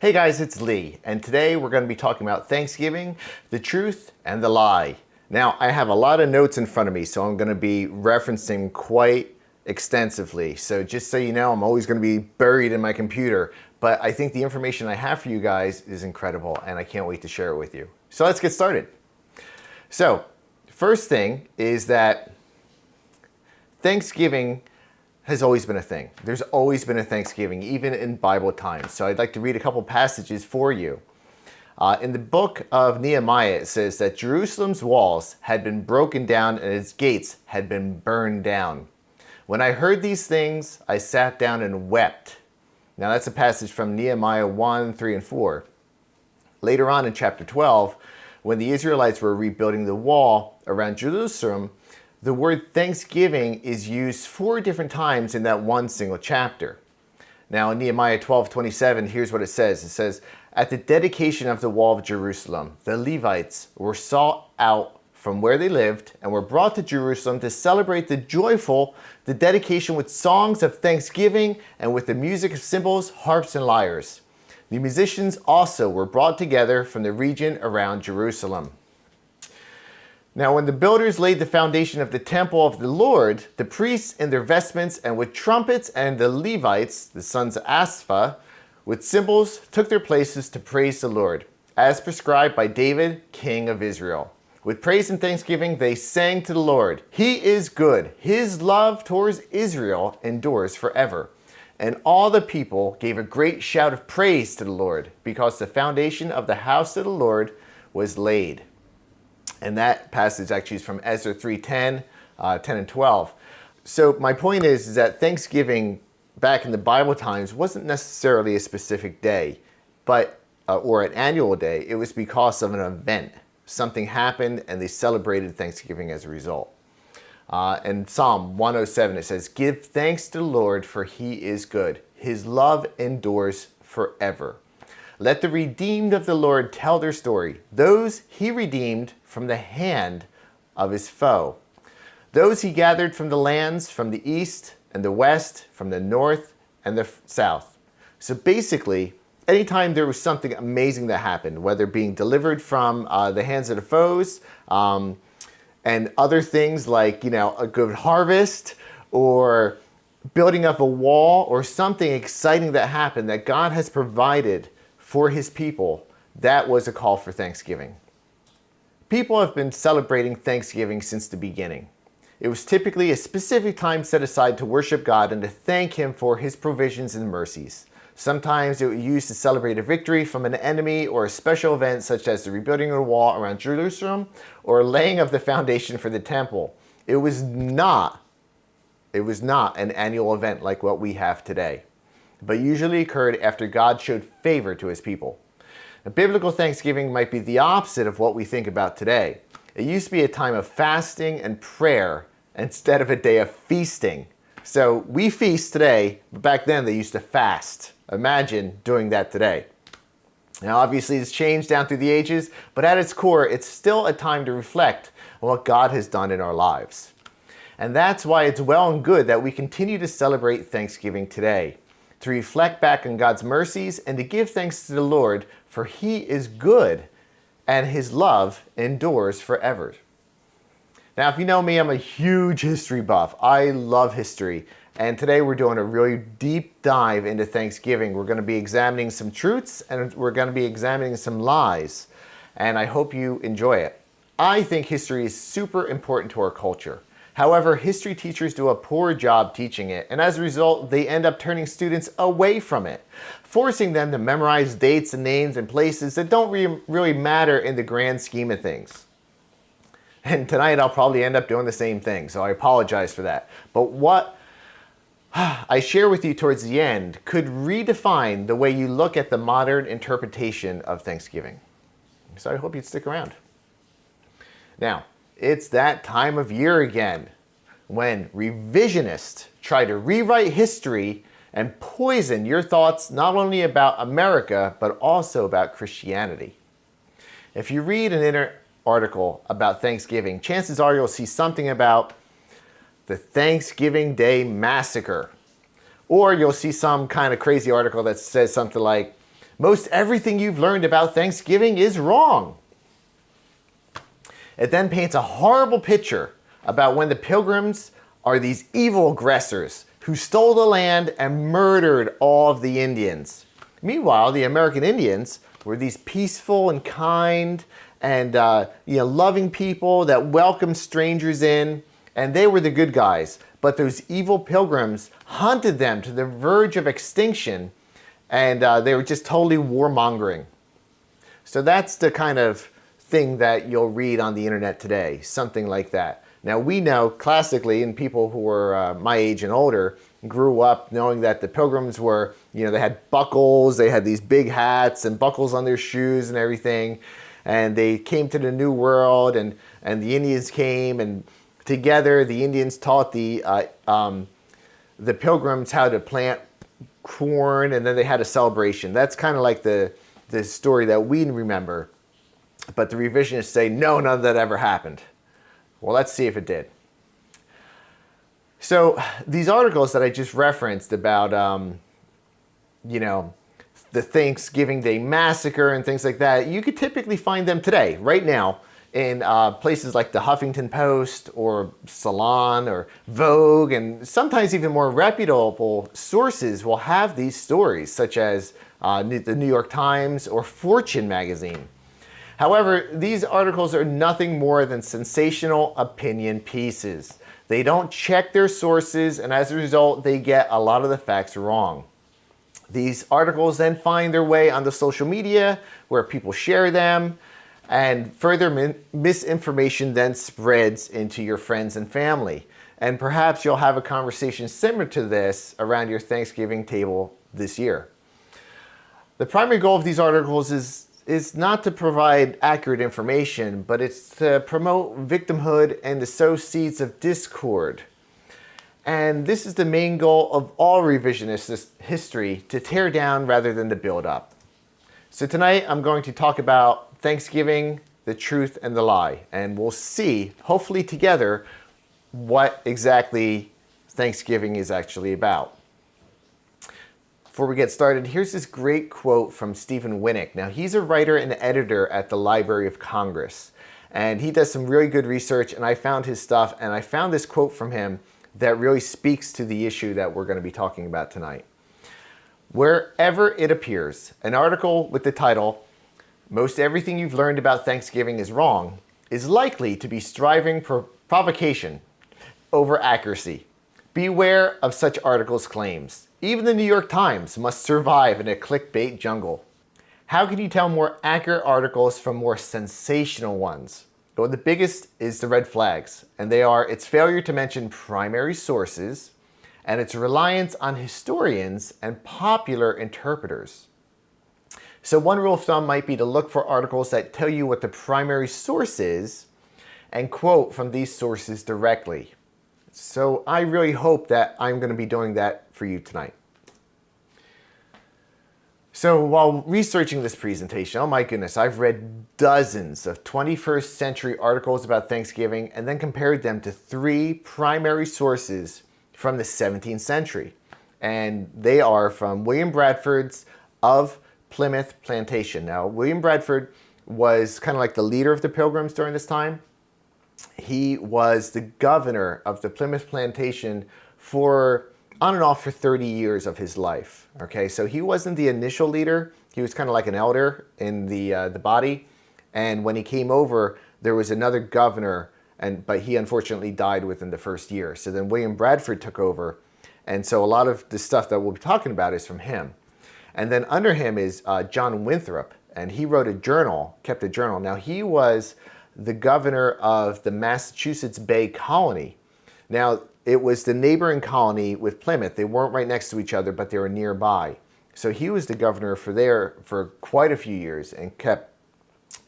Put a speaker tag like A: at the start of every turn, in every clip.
A: Hey guys, it's Lee, and today we're going to be talking about Thanksgiving, the truth, and the lie. Now, I have a lot of notes in front of me, so I'm going to be referencing quite extensively. So just so you know, I'm always going to be buried in my computer, but I think the information I have for you guys is incredible, and I can't wait to share it with you. So let's get started. So, first thing is that Thanksgiving has always been a thing. There's always been a Thanksgiving, even in Bible times. So I'd like to read a couple passages for you. In the book of Nehemiah, it says that Jerusalem's walls had been broken down and its gates had been burned down. When I heard these things, I sat down and wept. Now that's a passage from Nehemiah 1, 3, and 4. Later on in chapter 12, when the Israelites were rebuilding the wall around Jerusalem, the word Thanksgiving is used 4 different times in that one single chapter. Now in Nehemiah 12:27, here's what it says. It says, "At the dedication of the wall of Jerusalem, the Levites were sought out from where they lived and were brought to Jerusalem to celebrate the dedication with songs of thanksgiving and with the music of cymbals, harps, and lyres. The musicians also were brought together from the region around Jerusalem." Now, when the builders laid the foundation of the temple of the Lord, the priests in their vestments and with trumpets and the Levites, the sons of Asaph, with cymbals, took their places to praise the Lord, as prescribed by David, king of Israel. With praise and thanksgiving, they sang to the Lord. He is good. His love towards Israel endures forever. And all the people gave a great shout of praise to the Lord, because the foundation of the house of the Lord was laid. And that passage actually is from Ezra 3:10, 10 and 12. So my point is that Thanksgiving back in the Bible times wasn't necessarily a specific day, but or an annual day. It was because of an event. Something happened and they celebrated Thanksgiving as a result. In Psalm 107 it says, "Give thanks to the Lord, for he is good. His love endures forever. Let the redeemed of the Lord tell their story, those he redeemed from the hand of his foe, those he gathered from the lands, from the east and the west, from the north and the south." So basically, anytime there was something amazing that happened, whether being delivered from the hands of the foes, and other things like, a good harvest or building up a wall or something exciting that happened that God has provided for his people, that was a call for Thanksgiving. People have been celebrating Thanksgiving since the beginning. It was typically a specific time set aside to worship God and to thank him for his provisions and mercies. Sometimes it was used to celebrate a victory from an enemy or a special event such as the rebuilding of the wall around Jerusalem or laying of the foundation for the temple. It was not an annual event like what we have today, but usually occurred after God showed favor to his people. Now, biblical Thanksgiving might be the opposite of what we think about today. It used to be a time of fasting and prayer instead of a day of feasting. So we feast today, but back then they used to fast. Imagine doing that today. Now obviously it's changed down through the ages, but at its core, it's still a time to reflect on what God has done in our lives. And that's why it's well and good that we continue to celebrate Thanksgiving today, to reflect back on God's mercies and to give thanks to the Lord, for he is good and his love endures forever. Now, if you know me, I'm a huge history buff. I love history. And today we're doing a really deep dive into Thanksgiving. We're going to be examining some truths and we're going to be examining some lies. And I hope you enjoy it. I think history is super important to our culture. However, history teachers do a poor job teaching it, and as a result, they end up turning students away from it, forcing them to memorize dates and names and places that don't really matter in the grand scheme of things. And tonight I'll probably end up doing the same thing, so I apologize for that. But what I share with you towards the end could redefine the way you look at the modern interpretation of Thanksgiving. So I hope you'd stick around. Now, it's that time of year again when revisionists try to rewrite history and poison your thoughts not only about America, but also about Christianity. If you read an article about Thanksgiving, chances are you'll see something about the Thanksgiving Day Massacre. Or you'll see some kind of crazy article that says something like, Most everything you've learned about Thanksgiving is wrong. It then paints a horrible picture about when the Pilgrims are these evil aggressors who stole the land and murdered all of the Indians. Meanwhile, the American Indians were these peaceful and kind and loving people that welcomed strangers in, and they were the good guys. But those evil Pilgrims hunted them to the verge of extinction, and they were just totally warmongering. So that's the kind of thing that you'll read on the internet today, something like that. Now we know classically, and people who were my age and older grew up knowing that the Pilgrims were, they had buckles, they had these big hats and buckles on their shoes and everything, and they came to the New World, and the Indians came, and together the Indians taught the Pilgrims how to plant corn, and then they had a celebration. That's kind of like the story that we remember. But the revisionists say, no, none of that ever happened. Well, let's see if it did. So these articles that I just referenced about, the Thanksgiving Day Massacre and things like that, you could typically find them today, right now, in places like the Huffington Post or Salon or Vogue, and sometimes even more reputable sources will have these stories, such as the New York Times or Fortune magazine. However, these articles are nothing more than sensational opinion pieces. They don't check their sources, and as a result, they get a lot of the facts wrong. These articles then find their way onto social media, where people share them, and further misinformation then spreads into your friends and family. And perhaps you'll have a conversation similar to this around your Thanksgiving table this year. The primary goal of these articles is not to provide accurate information, but it's to promote victimhood and to sow seeds of discord. And this is the main goal of all revisionist history, to tear down rather than to build up. So tonight I'm going to talk about Thanksgiving, the truth, and the lie. And we'll see, hopefully together, what exactly Thanksgiving is actually about. Before we get started, here's this great quote from Stephen Winnick. Now, he's a writer and editor at the Library of Congress, and he does some really good research, and I found his stuff, and I found this quote from him that really speaks to the issue that we're going to be talking about tonight. Wherever it appears, an article with the title, "Most everything you've learned about Thanksgiving is wrong," is likely to be striving for provocation over accuracy. Beware of such articles' claims. Even the New York Times must survive in a clickbait jungle. How can you tell more accurate articles from more sensational ones? Well, the biggest is the red flags, and they are its failure to mention primary sources and its reliance on historians and popular interpreters. So one rule of thumb might be to look for articles that tell you what the primary source is and quote from these sources directly. So I really hope that I'm going to be doing that for you tonight. So while researching this presentation, oh my goodness, I've read dozens of 21st century articles about Thanksgiving and then compared them to 3 primary sources from the 17th century. And they are from William Bradford's Of Plymouth Plantation. Now, William Bradford was kind of like the leader of the Pilgrims during this time. He was the governor of the Plymouth Plantation for on and off for 30 years of his life. Okay, so he wasn't the initial leader. He was kind of like an elder in the body. And when he came over, there was another governor, but he unfortunately died within the first year. So then William Bradford took over. And so a lot of the stuff that we'll be talking about is from him. And then under him is John Winthrop, and he wrote a journal, kept a journal. Now he was the governor of the Massachusetts Bay Colony. Now, it was the neighboring colony with Plymouth. They weren't right next to each other, but they were nearby. So he was the governor for there for quite a few years and kept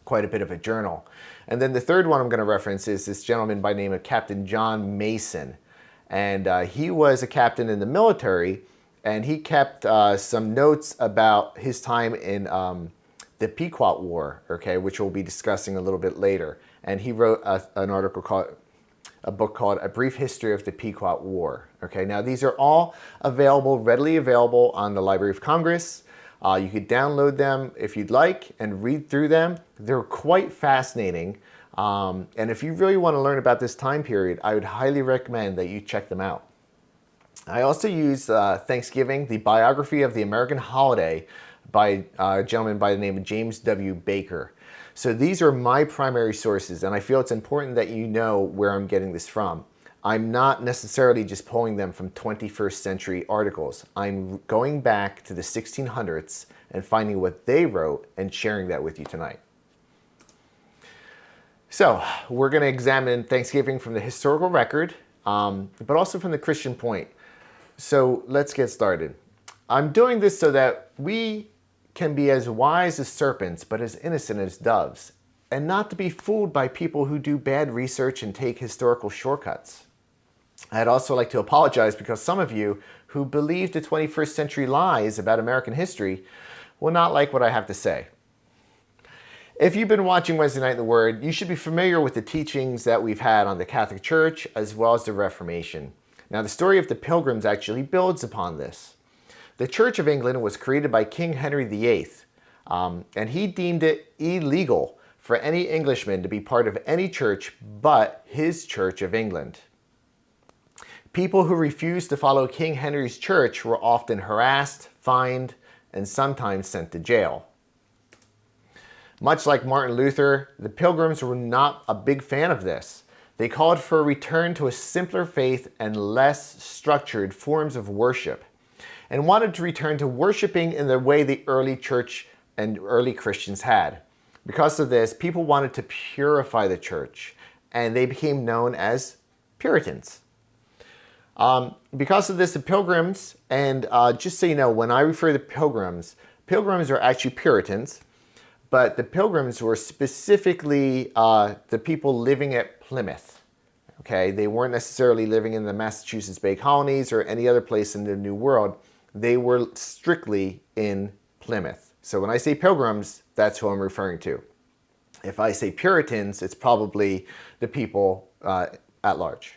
A: quite a bit of a journal. And then the third one I'm going to reference is this gentleman by the name of Captain John Mason. And he was a captain in the military, and he kept some notes about his time in the Pequot War, okay, which we'll be discussing a little bit later. And he wrote a book called A Brief History of the Pequot War. Okay, now these are all available, readily available on the Library of Congress. You could download them if you'd like and read through them. They're quite fascinating. And if you really want to learn about this time period, I would highly recommend that you check them out. I also use Thanksgiving, the biography of the American holiday by a gentleman by the name of James W. Baker. So these are my primary sources, and I feel it's important that you know where I'm getting this from. I'm not necessarily just pulling them from 21st century articles. I'm going back to the 1600s and finding what they wrote and sharing that with you tonight. So we're going to examine Thanksgiving from the historical record, but also from the Christian point. So let's get started. I'm doing this so that we can be as wise as serpents, but as innocent as doves, and not to be fooled by people who do bad research and take historical shortcuts. I'd also like to apologize because some of you who believe the 21st century lies about American history will not like what I have to say. If you've been watching Wednesday Night in the Word, you should be familiar with the teachings that we've had on the Catholic Church as well as the Reformation. Now, the story of the Pilgrims actually builds upon this. The Church of England was created by King Henry VIII, and he deemed it illegal for any Englishman to be part of any church but his Church of England. People who refused to follow King Henry's church were often harassed, fined, and sometimes sent to jail. Much like Martin Luther, the Pilgrims were not a big fan of this. They called for a return to a simpler faith and less structured forms of worship, and wanted to return to worshiping in the way the early church and early Christians had. Because of this, people wanted to purify the church, and they became known as Puritans. Because of this, the Pilgrims, and just so you know, when I refer to Pilgrims, Pilgrims are actually Puritans, but the Pilgrims were specifically the people living at Plymouth. Okay, they weren't necessarily living in the Massachusetts Bay Colonies or any other place in the New World. They were strictly in Plymouth. So when I say Pilgrims, that's who I'm referring to. If I say Puritans, it's probably the people at large.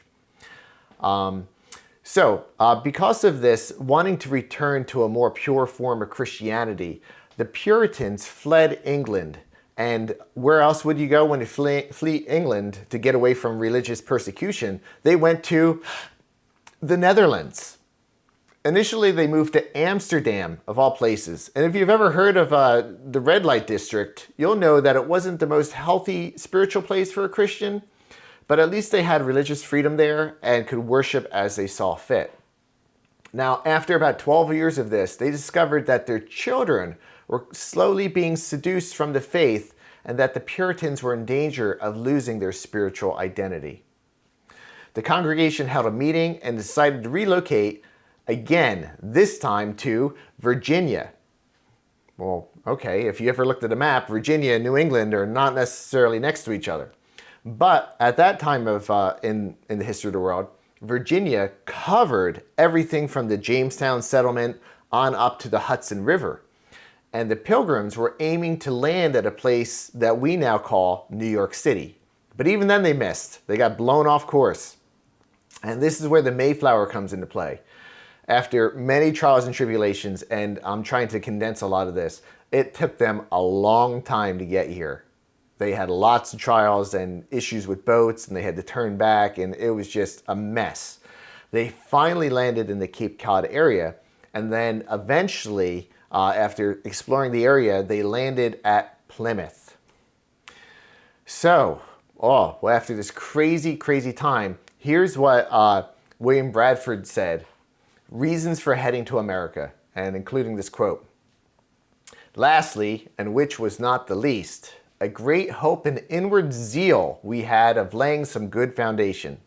A: Because of this, wanting to return to a more pure form of Christianity, the Puritans fled England. And where else would you go when you flee England to get away from religious persecution? They went to the Netherlands. Initially, they moved to Amsterdam, of all places. And if you've ever heard of the red light district, you'll know that it wasn't the most healthy spiritual place for a Christian, but at least they had religious freedom there and could worship as they saw fit. Now, after about 12 years of this, they discovered that their children were slowly being seduced from the faith and that the Puritans were in danger of losing their spiritual identity. The congregation held a meeting and decided to relocate again, this time to Virginia. Well, okay, if you ever looked at a map, Virginia and New England are not necessarily next to each other. But at that time of in the history of the world, Virginia covered everything from the Jamestown settlement on up to the Hudson River. And the Pilgrims were aiming to land at a place that we now call New York City. But even then they missed. They got blown off course. And this is where the Mayflower comes into play. After many trials and tribulations, and I'm trying to condense a lot of this, it took them a long time to get here. They had lots of trials and issues with boats, and they had to turn back, and it was just a mess. They finally landed in the Cape Cod area, and then eventually, after exploring the area, they landed at Plymouth. So, after this crazy time, here's what William Bradford said. Reasons for heading to America, and including this quote. Lastly, and which was not the least, a great hope and inward zeal we had of laying some good foundation,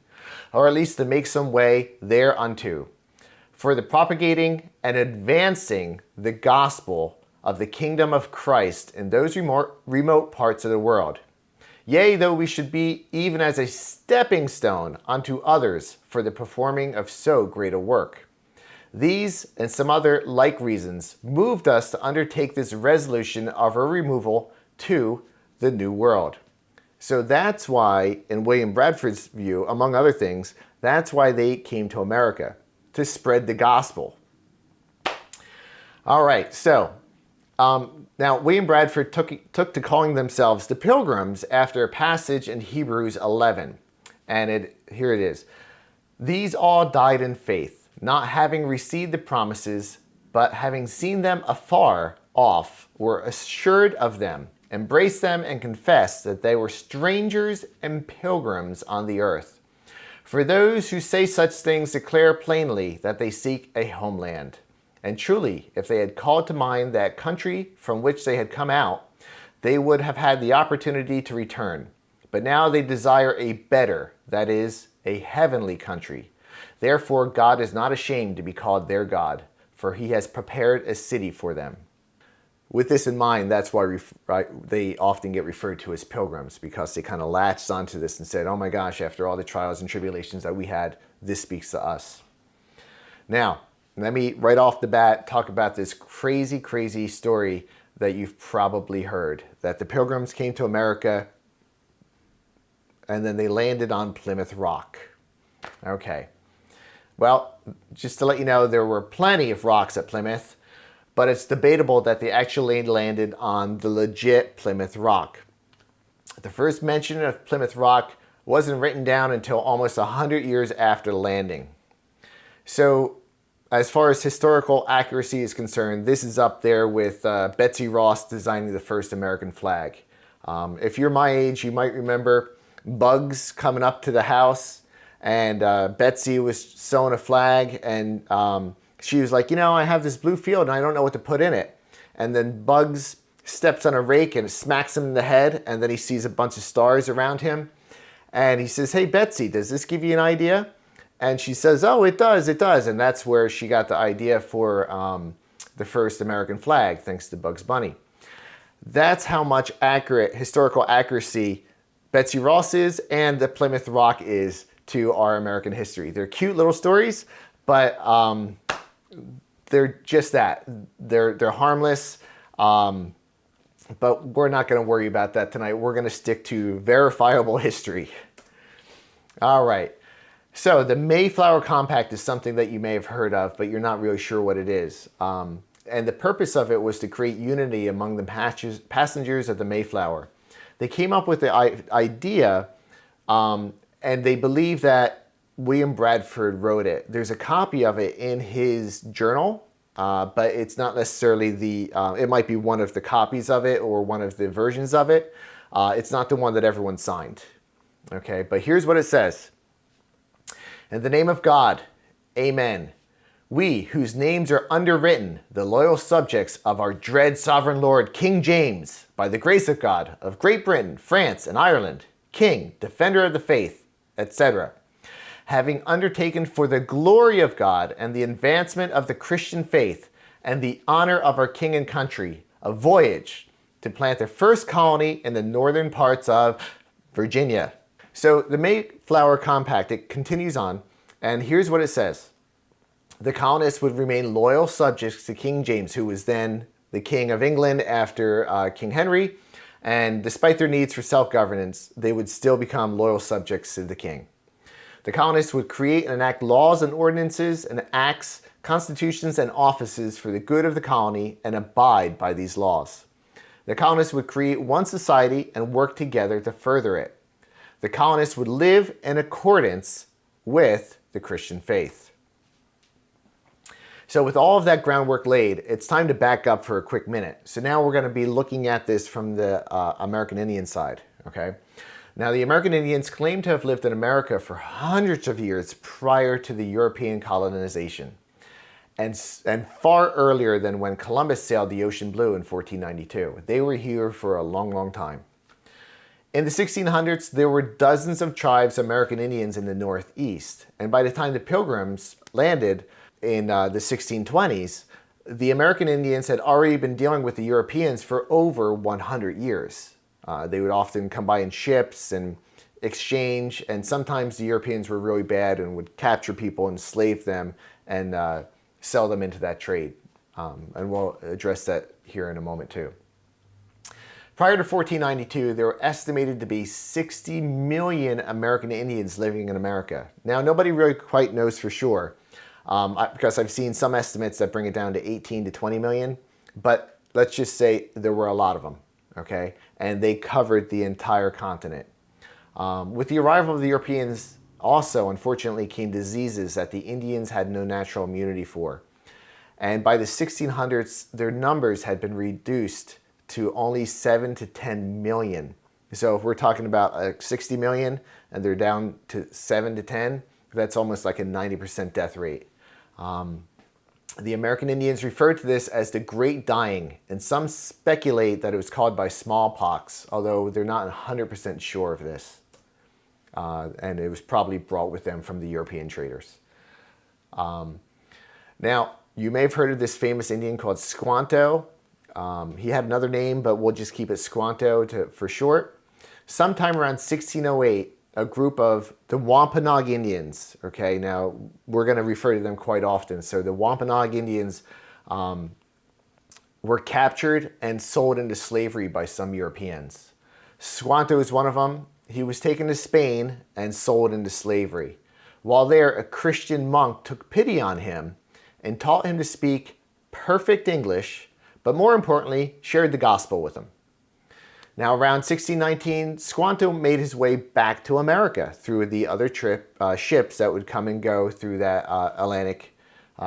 A: or at least to make some way thereunto, for the propagating and advancing the gospel of the kingdom of Christ in those remote parts of the world. Yea, though we should be even as a stepping stone unto others for the performing of so great a work. These and some other like reasons moved us to undertake this resolution of our removal to the New World. So that's why, in William Bradford's view, among other things, that's why they came to America, to spread the gospel. All right, so Now, William Bradford took to calling themselves the Pilgrims after a passage in Hebrews 11. And here it is. These all died in faith, not having received the promises, but having seen them afar off, were assured of them, embraced them, and confessed that they were strangers and pilgrims on the earth. For those who say such things declare plainly that they seek a homeland. And truly, if they had called to mind that country from which they had come out, they would have had the opportunity to return. But now they desire a better, that is, a heavenly country. Therefore, God is not ashamed to be called their God, for he has prepared a city for them. With this in mind, that's why they often get referred to as pilgrims, because they kind of latched onto this and said, oh my gosh, after all the trials and tribulations that we had, this speaks to us. Now, let me right off the bat talk about this crazy, crazy story that you've probably heard, that the Pilgrims came to America and then they landed on Plymouth Rock. Okay. Well, just to let you know, there were plenty of rocks at Plymouth, but it's debatable that they actually landed on the legit Plymouth Rock. The first mention of Plymouth Rock wasn't written down until almost 100 years after the landing. So, as far as historical accuracy is concerned, this is up there with Betsy Ross designing the first American flag. If you're my age, you might remember Bugs coming up to the house, and Betsy was sewing a flag, and she was like, I have this blue field and I don't know what to put in it. And then Bugs steps on a rake and smacks him in the head, and then he sees a bunch of stars around him. And he says, hey, Betsy, does this give you an idea? And she says, oh, it does. And that's where she got the idea for the first American flag, thanks to Bugs Bunny. That's how much historical accuracy Betsy Ross is and the Plymouth Rock is to our American history. They're cute little stories, but they're just that. They're harmless, but we're not going to worry about that tonight. We're going to stick to verifiable history. All right. So the Mayflower Compact is something that you may have heard of, but you're not really sure what it is. And the purpose of it was to create unity among the passengers of the Mayflower. They came up with the idea, and they believe that William Bradford wrote it. There's a copy of it in his journal, but it's not necessarily it might be one of the copies of it or one of the versions of it. It's not the one that everyone signed. Okay, but here's what it says. In the name of God, amen. We, whose names are underwritten, the loyal subjects of our dread sovereign Lord, King James, by the grace of God, of Great Britain, France, and Ireland, King, Defender of the Faith, etc., having undertaken for the glory of God and the advancement of the Christian faith and the honor of our king and country, a voyage to plant the first colony in the northern parts of Virginia. So the Mayflower Compact, it continues on, and here's what it says. The colonists would remain loyal subjects to King James, who was then the King of England after King Henry, and despite their needs for self-governance, they would still become loyal subjects to the king. The colonists would create and enact laws and ordinances and acts, constitutions and offices for the good of the colony and abide by these laws. The colonists would create one society and work together to further it. The colonists would live in accordance with the Christian faith. So with all of that groundwork laid, it's time to back up for a quick minute. So now we're going to be looking at this from the American Indian side, okay? Now the American Indians claim to have lived in America for hundreds of years prior to the European colonization, and far earlier than when Columbus sailed the ocean blue in 1492. They were here for a long, long time. In the 1600s, there were dozens of tribes of American Indians in the Northeast, and by the time the Pilgrims landed in the 1620s, the American Indians had already been dealing with the Europeans for over 100 years. They would often come by in ships and exchange, and sometimes the Europeans were really bad and would capture people, enslave them, and sell them into that trade. And we'll address that here in a moment too. Prior to 1492, there were estimated to be 60 million American Indians living in America. Now, nobody really quite knows for sure, because I've seen some estimates that bring it down to 18 to 20 million, but let's just say there were a lot of them, okay? And they covered the entire continent. With the arrival of the Europeans, also, unfortunately, came diseases that the Indians had no natural immunity for. And by the 1600s, their numbers had been reduced to only 7 to 10 million. So if we're talking about 60 million and they're down to 7 to 10, that's almost like a 90% death rate. The American Indians referred to this as the Great Dying, and some speculate that it was caused by smallpox, although they're not 100% sure of this. And it was probably brought with them from the European traders. Now, you may have heard of this famous Indian called Squanto. He had another name, but we'll just keep it Squanto for short. Sometime around 1608, a group of the Wampanoag Indians, okay, now we're going to refer to them quite often. So the Wampanoag Indians were captured and sold into slavery by some Europeans. Squanto is one of them. He was taken to Spain and sold into slavery. While there, a Christian monk took pity on him and taught him to speak perfect English, but more importantly, shared the gospel with him. Now, around 1619, Squanto made his way back to America through the other ships that would come and go through that Atlantic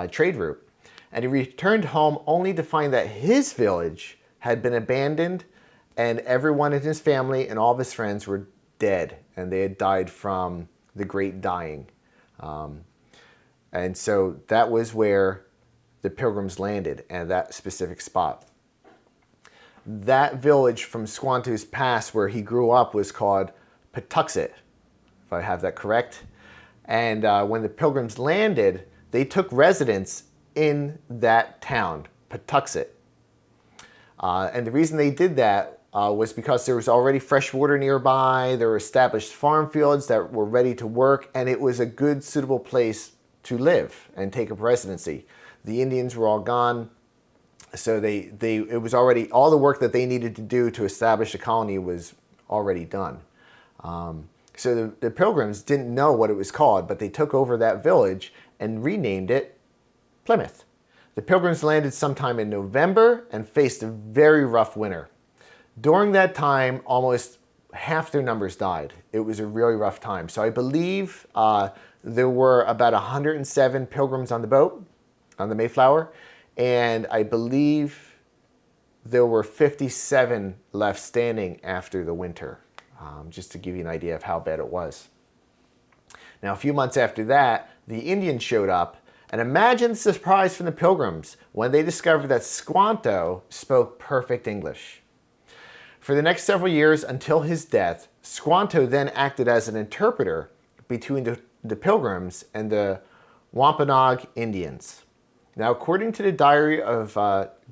A: trade route. And he returned home only to find that his village had been abandoned and everyone in his family and all of his friends were dead, and they had died from the Great Dying. And so that was where the Pilgrims landed, at that specific spot. That village from Squanto's Pass where he grew up was called Patuxet, if I have that correct. And when the Pilgrims landed, they took residence in that town, Patuxet. And the reason they did that was because there was already fresh water nearby, there were established farm fields that were ready to work, and it was a good, suitable place to live and take up residency. The Indians were all gone, so it was already, all the work that they needed to do to establish a colony was already done. So the Pilgrims didn't know what it was called, but they took over that village and renamed it Plymouth. The Pilgrims landed sometime in November and faced a very rough winter. During that time, almost half their numbers died. It was a really rough time. So I believe there were about 107 Pilgrims on the boat, on the Mayflower, and I believe there were 57 left standing after the winter, just to give you an idea of how bad it was. Now, a few months after that, the Indians showed up, and imagine the surprise from the Pilgrims when they discovered that Squanto spoke perfect English. For the next several years until his death, Squanto then acted as an interpreter between the Pilgrims and the Wampanoag Indians. Now, according to the diary of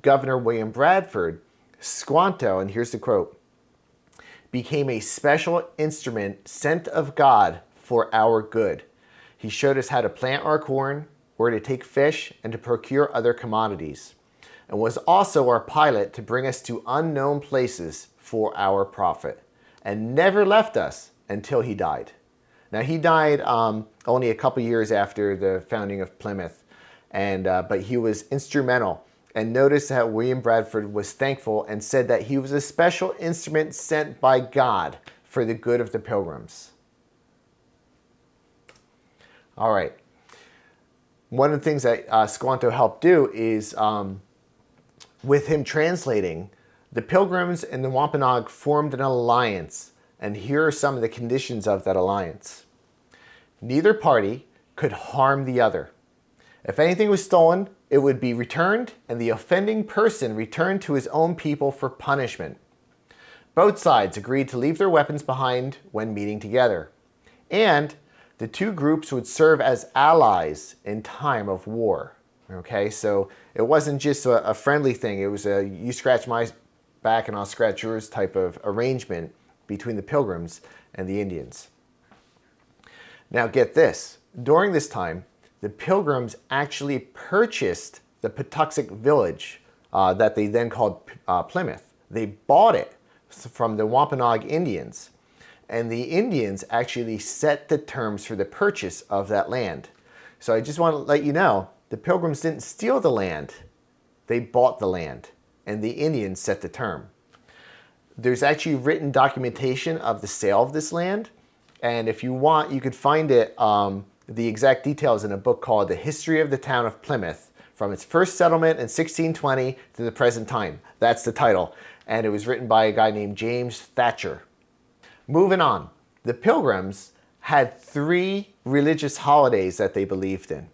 A: Governor William Bradford, Squanto, and here's the quote, became a special instrument sent of God for our good. He showed us how to plant our corn, where to take fish, and to procure other commodities, and was also our pilot to bring us to unknown places for our profit, and never left us until he died. Now, he died only a couple years after the founding of Plymouth, and but he was instrumental. And notice how William Bradford was thankful and said that he was a special instrument sent by God for the good of the Pilgrims. All right. One of the things that Squanto helped do is, with him translating, the Pilgrims and the Wampanoag formed an alliance, and here are some of the conditions of that alliance. Neither party could harm the other. If anything was stolen, it would be returned, and the offending person returned to his own people for punishment. Both sides agreed to leave their weapons behind when meeting together, and the two groups would serve as allies in time of war. Okay, so it wasn't just a friendly thing. It was a you scratch my back and I'll scratch yours type of arrangement between the Pilgrims and the Indians. Now get this, during this time, the Pilgrims actually purchased the Patuxet village that they then called Plymouth. They bought it from the Wampanoag Indians, and the Indians actually set the terms for the purchase of that land. So I just want to let you know, the Pilgrims didn't steal the land, they bought the land. and the Indians set the term. There's actually written documentation of the sale of this land, and if you want, you could find it, the exact details in a book called The History of the Town of Plymouth, from its first settlement in 1620 to the present time. That's the title, and it was written by a guy named James Thatcher. Moving on, the Pilgrims had 3 religious holidays that they believed in.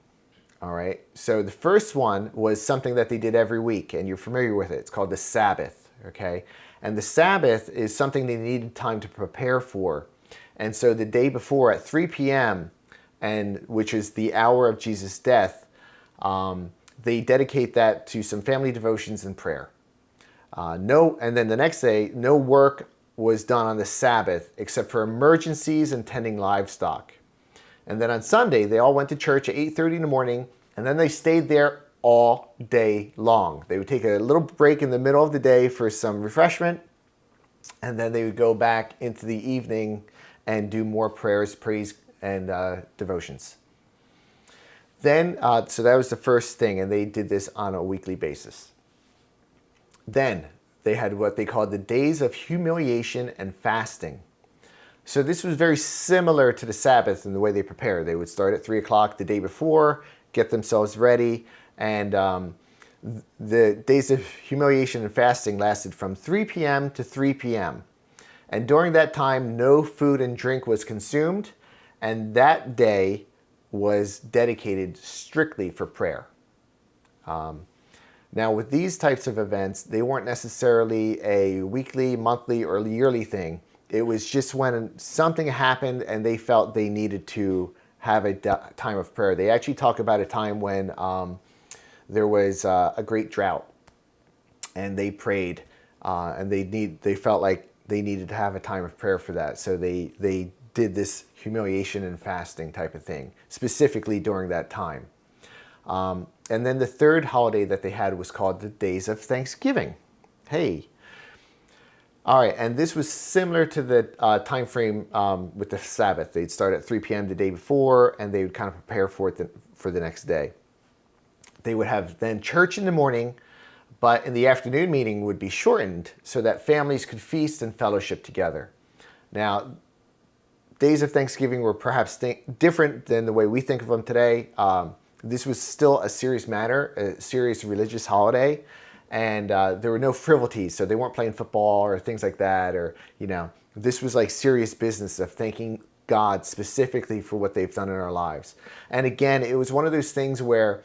A: All right, so the first one was something that they did every week, and you're familiar with it. It's called the Sabbath, okay? And the Sabbath is something they needed time to prepare for. And so the day before at 3 p.m., and which is the hour of Jesus' death, they dedicate that to some family devotions and prayer. And then the next day, no work was done on the Sabbath except for emergencies and tending livestock. And then on Sunday, they all went to church at 8:30 in the morning, and then they stayed there all day long. They would take a little break in the middle of the day for some refreshment, and then they would go back into the evening and do more prayers, praise, and devotions. Then, so that was the first thing, and they did this on a weekly basis. Then they had what they called the days of humiliation and fasting. So this was very similar to the Sabbath in the way they prepared. They would start at 3 o'clock the day before, get themselves ready, and the days of humiliation and fasting lasted from 3 p.m. to 3 p.m. And during that time, no food and drink was consumed, and that day was dedicated strictly for prayer. Now, with these types of events, they weren't necessarily a weekly, monthly, or yearly thing. It was just when something happened and they felt they needed to have a time of prayer. They actually talk about a time when there was a great drought, and they prayed, and they felt like they needed to have a time of prayer for that. So they did this humiliation and fasting type of thing, specifically during that time. And then the third holiday that they had was called the Days of Thanksgiving. Hey. All right, and this was similar to the time frame with the Sabbath. They'd start at 3 p.m. the day before, and they would kind of prepare for it for the next day. They would have then church in the morning, but in the afternoon meeting would be shortened so that families could feast and fellowship together. Now, Days of Thanksgiving were perhaps different than the way we think of them today. This was still a serious matter, a serious religious holiday. And there were no frivolities, so they weren't playing football or things like that, or, this was like serious business of thanking God specifically for what they've done in our lives. And again, it was one of those things where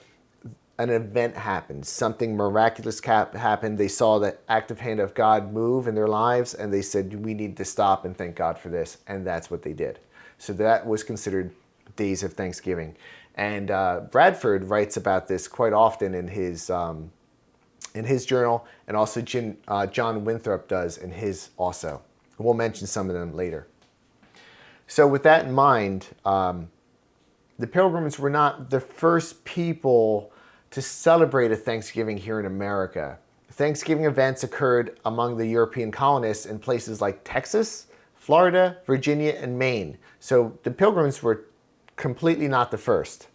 A: an event happened, something miraculous happened. They saw the active hand of God move in their lives, and they said, we need to stop and thank God for this, and that's what they did. So that was considered Days of Thanksgiving. And Bradford writes about this quite often in his journal, and also John Winthrop does in his also. We'll mention some of them later. So with that in mind, the Pilgrims were not the first people to celebrate a Thanksgiving here in America. Thanksgiving events occurred among the European colonists in places like Texas, Florida, Virginia, and Maine. So the Pilgrims were completely not the first.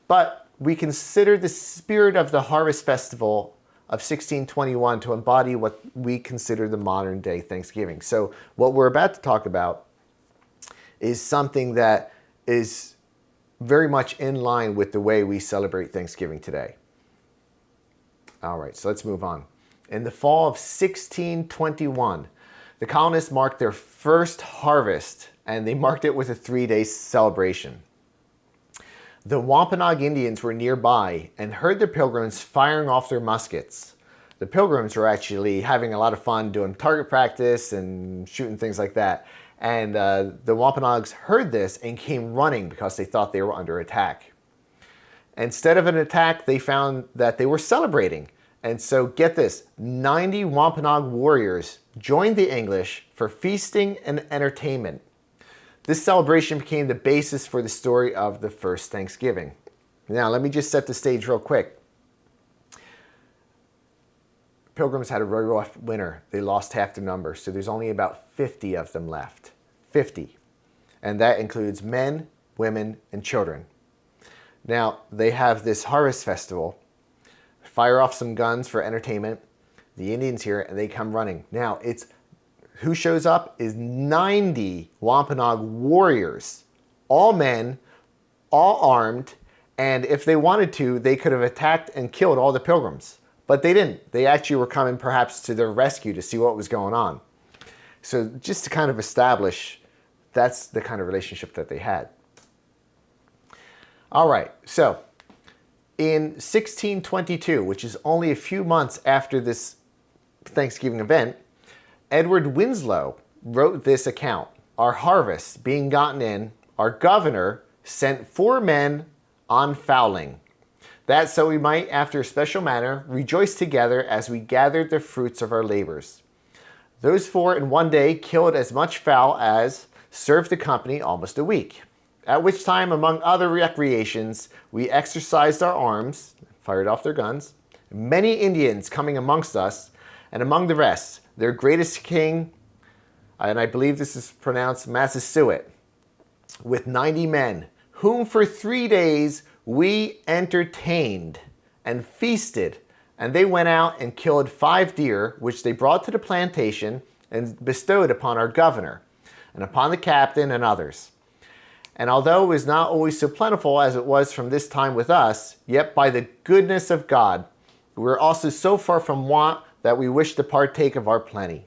A: But we consider the spirit of the Harvest Festival of 1621 to embody what we consider the modern day Thanksgiving. So what we're about to talk about is something that is very much in line with the way we celebrate Thanksgiving today. All right, so let's move on. In the fall of 1621, the colonists marked their first harvest, and they marked it with a 3-day celebration. The Wampanoag Indians were nearby and heard the Pilgrims firing off their muskets. The Pilgrims were actually having a lot of fun doing target practice and shooting things like that. And the Wampanoags heard this and came running because they thought they were under attack. Instead of an attack, they found that they were celebrating. And so get this, 90 Wampanoag warriors joined the English for feasting and entertainment. This celebration became the basis for the story of the first Thanksgiving. Now, let me just set the stage real quick. Pilgrims had a very rough winter. They lost half their number, so there's only about 50 of them left. 50. And that includes men, women, and children. Now, they have this harvest festival, fire off some guns for entertainment. the Indians hear it and they come running. Now, who shows up is 90 Wampanoag warriors, all men, all armed, and if they wanted to, they could have attacked and killed all the Pilgrims. But they didn't. They actually were coming perhaps to their rescue to see what was going on. So just to kind of establish, that's the kind of relationship that they had. All right, so in 1622, which is only a few months after this Thanksgiving event, Edward Winslow wrote this account. Our harvest being gotten in, our governor sent 4 men on fowling, that so we might, after a special manner, rejoice together as we gathered the fruits of our labors. Those 4 in one day killed as much fowl as served the company almost a week. At which time, among other recreations, we exercised our arms, fired off their guns, many Indians coming amongst us, and among the rest, their greatest king, and I believe this is pronounced Massasoit, with 90 men, whom for 3 days we entertained and feasted, and they went out and killed 5 deer, which they brought to the plantation and bestowed upon our governor, and upon the captain and others. And although it was not always so plentiful as it was from this time with us, yet by the goodness of God, we were also so far from want that we wish to partake of our plenty.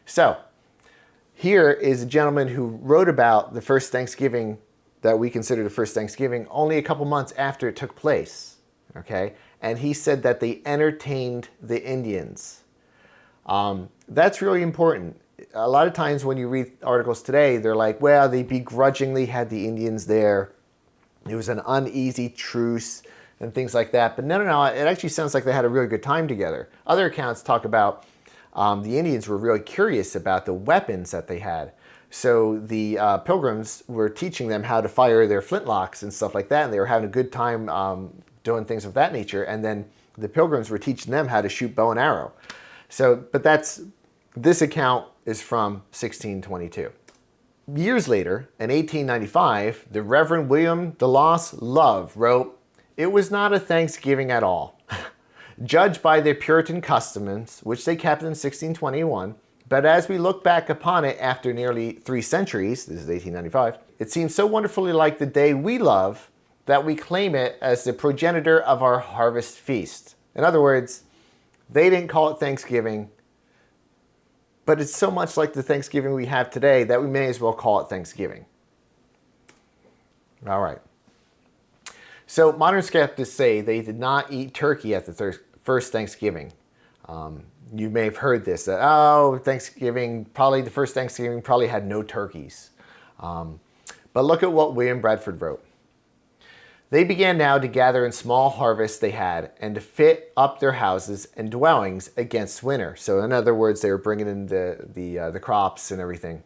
A: So, here is a gentleman who wrote about the first Thanksgiving that we consider the first Thanksgiving only a couple months after it took place, okay? And he said that they entertained the Indians. That's really important. A lot of times when you read articles today, they're like, well, they begrudgingly had the Indians there. It was an uneasy truce and things like that. But no, it actually sounds like they had a really good time together. Other accounts talk about the Indians were really curious about the weapons that they had. So the Pilgrims were teaching them how to fire their flintlocks and stuff like that, and they were having a good time doing things of that nature. And then the Pilgrims were teaching them how to shoot bow and arrow. So, but this account is from 1622. Years later, in 1895, the Reverend William DeLoss Love wrote, "It was not a Thanksgiving at all. Judged by their Puritan customs, which they kept in 1621, but as we look back upon it after nearly 3 centuries, this is 1895, it seems so wonderfully like the day we love that we claim it as the progenitor of our harvest feast." In other words, they didn't call it Thanksgiving, but it's so much like the Thanksgiving we have today that we may as well call it Thanksgiving. All right. So modern skeptics say they did not eat turkey at the first Thanksgiving. You may have heard this, that, Thanksgiving, probably the first Thanksgiving probably had no turkeys. But look at what William Bradford wrote. They began now to gather in small harvests they had and to fit up their houses and dwellings against winter. So in other words, they were bringing in the crops and everything.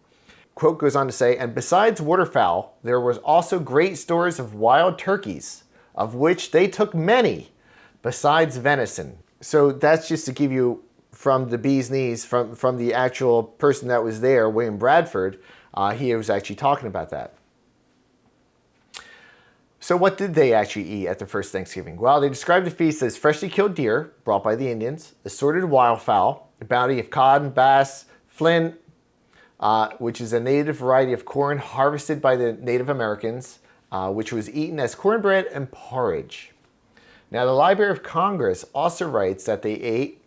A: Quote goes on to say, "And besides waterfowl, there was also great stores of wild turkeys, of which they took many, besides venison." So that's just to give you from the bee's knees, from the actual person that was there, William Bradford. He was actually talking about that. So what did they actually eat at the first Thanksgiving? Well, they described the feast as freshly killed deer brought by the Indians, assorted wildfowl, a bounty of cod and bass, flint, which is a native variety of corn harvested by the Native Americans, which was eaten as cornbread and porridge. Now, the Library of Congress also writes that they ate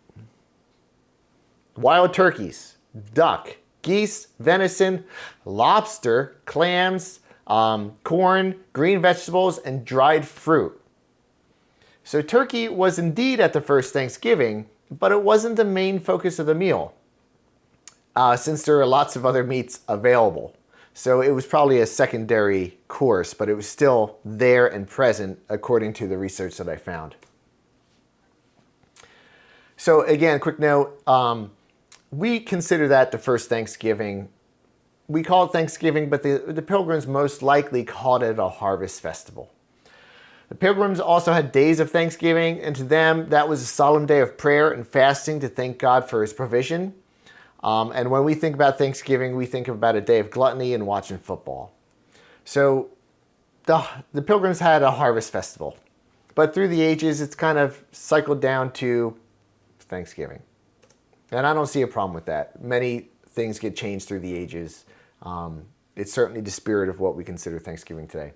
A: wild turkeys, duck, geese, venison, lobster, clams, corn, green vegetables, and dried fruit. So turkey was indeed at the first Thanksgiving, but it wasn't the main focus of the meal, since there are lots of other meats available. So it was probably a secondary course, but it was still there and present according to the research that I found. So again, quick note, we consider that the first Thanksgiving. We call it Thanksgiving, but the Pilgrims most likely called it a harvest festival. The Pilgrims also had days of Thanksgiving, and to them, that was a solemn day of prayer and fasting to thank God for his provision. And when we think about Thanksgiving, we think about a day of gluttony and watching football. So the Pilgrims had a harvest festival, but through the ages, it's kind of cycled down to Thanksgiving. And I don't see a problem with that. Many things get changed through the ages. It's certainly the spirit of what we consider Thanksgiving today.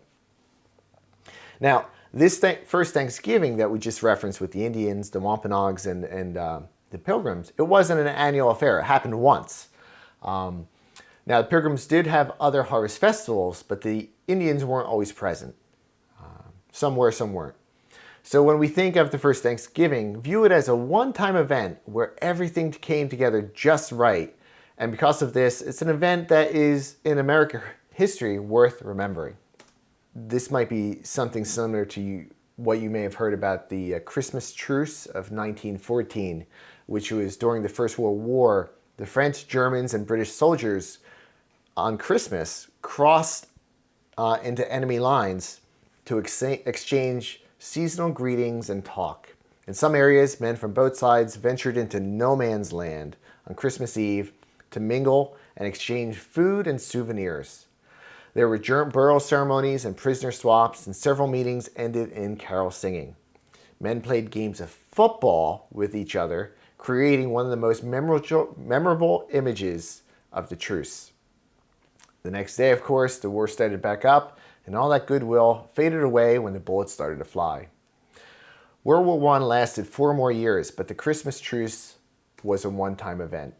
A: Now, this first Thanksgiving that we just referenced with the Indians, the Wampanoags, and the Pilgrims, it wasn't an annual affair. It happened once. Now, the Pilgrims did have other harvest festivals, but the Indians weren't always present. Some were, some weren't. So when we think of the first Thanksgiving, view it as a one-time event where everything came together just right. And because of this, it's an event that is, in American history, worth remembering. This might be something similar to what you may have heard about the Christmas Truce of 1914, which was during the First World War. The French, Germans, and British soldiers on Christmas crossed into enemy lines to exchange seasonal greetings and talk. In some areas, men from both sides ventured into no man's land on Christmas Eve to mingle and exchange food and souvenirs. There were burial ceremonies and prisoner swaps, and several meetings ended in carol singing. Men played games of football with each other, creating one of the most memorable images of the truce. The next day, of course, the war started back up, and all that goodwill faded away when the bullets started to fly. World War I lasted 4 more years, but the Christmas truce was a one-time event.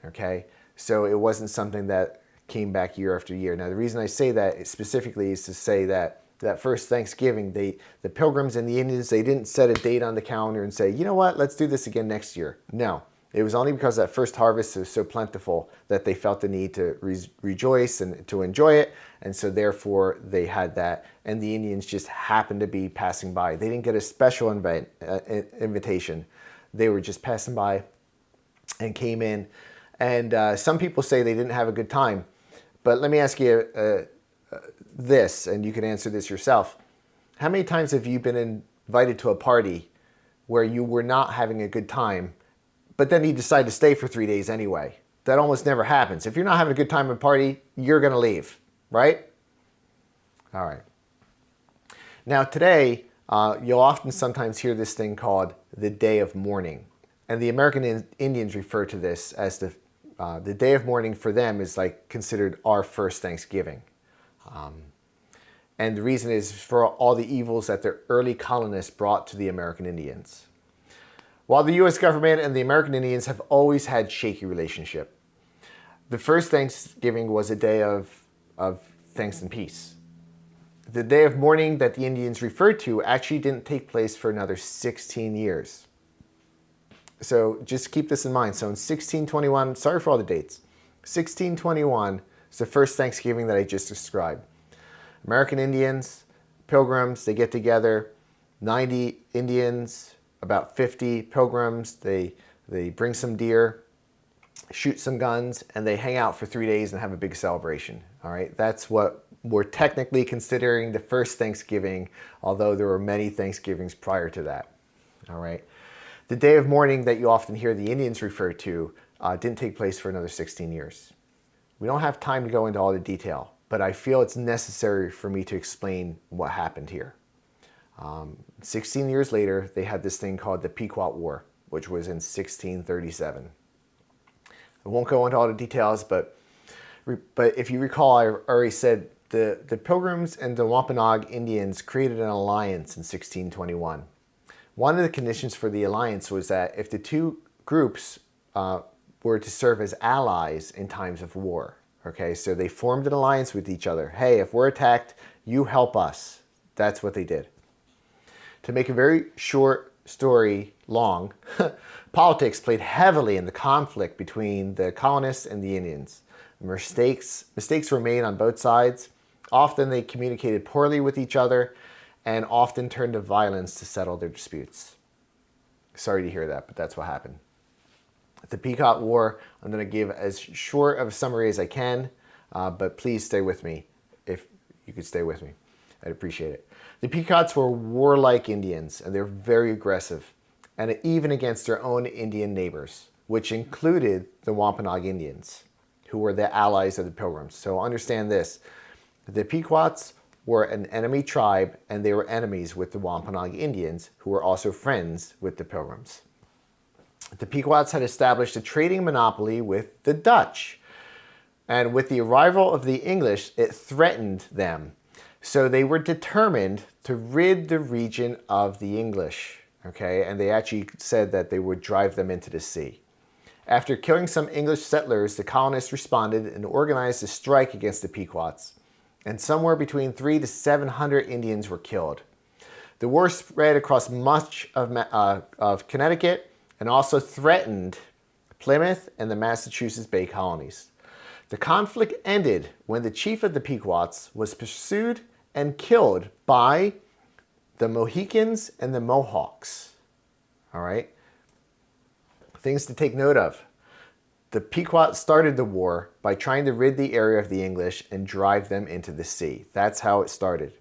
A: Okay? So it wasn't something that came back year after year. Now, the reason I say that specifically is to say that first Thanksgiving, the Pilgrims and the Indians, they didn't set a date on the calendar and say, you know what, let's do this again next year. No. It was only because that first harvest was so plentiful that they felt the need to rejoice and to enjoy it. And so therefore they had that. And the Indians just happened to be passing by. They didn't get a special invitation. They were just passing by and came in. And some people say they didn't have a good time. But let me ask you this, and you can answer this yourself. How many times have you been invited to a party where you were not having a good time, but then you decide to stay for 3 days anyway? That almost never happens. If you're not having a good time at a party, you're going to leave, right? All right. Now today, you'll often sometimes hear this thing called the Day of Mourning. And the American Indians refer to this as the Day of Mourning. For them is like considered our first Thanksgiving. And the reason is for all the evils that the early colonists brought to the American Indians. While the U.S. government and the American Indians have always had shaky relationship, the first Thanksgiving was a day of thanks and peace. The Day of Mourning that the Indians referred to actually didn't take place for another 16 years. So just keep this in mind. So in 1621, sorry for all the dates, 1621 is the first Thanksgiving that I just described. American Indians, Pilgrims, they get together, 90 Indians, about 50 Pilgrims, they bring some deer, shoot some guns, and they hang out for 3 days and have a big celebration. All right, that's what we're technically considering the first Thanksgiving, although there were many Thanksgivings prior to that. All right, the Day of Mourning that you often hear the Indians refer to didn't take place for another 16 years. We don't have time to go into all the detail, but I feel it's necessary for me to explain what happened here. 16 years later, they had this thing called the Pequot War, which was in 1637. I won't go into all the details, but if you recall, I already said the Pilgrims and the Wampanoag Indians created an alliance in 1621. One of the conditions for the alliance was that if the two groups were to serve as allies in times of war, okay, so they formed an alliance with each other. Hey, if we're attacked, you help us. That's what they did. To make a very short story long, politics played heavily in the conflict between the colonists and the Indians. Mistakes were made on both sides. Often they communicated poorly with each other and often turned to violence to settle their disputes. Sorry to hear that, but that's what happened. The Pequot War, I'm going to give as short of a summary as I can, but please stay with me. If you could stay with me, I'd appreciate it. The Pequots were warlike Indians, and they're very aggressive, and even against their own Indian neighbors, which included the Wampanoag Indians, who were the allies of the Pilgrims. So understand this. The Pequots were an enemy tribe, and they were enemies with the Wampanoag Indians, who were also friends with the Pilgrims. The Pequots had established a trading monopoly with the Dutch. And with the arrival of the English, it threatened them. So they were determined to rid the region of the English. Okay, and they actually said that they would drive them into the sea. After killing some English settlers, the colonists responded and organized a strike against the Pequots. And somewhere between 300 to 700 Indians were killed. The war spread across much of Connecticut and also threatened Plymouth and the Massachusetts Bay colonies. The conflict ended when the chief of the Pequots was pursued and killed by the Mohicans and the Mohawks. All right? Things to take note of. The Pequots started the war by trying to rid the area of the English and drive them into the sea. That's how it started.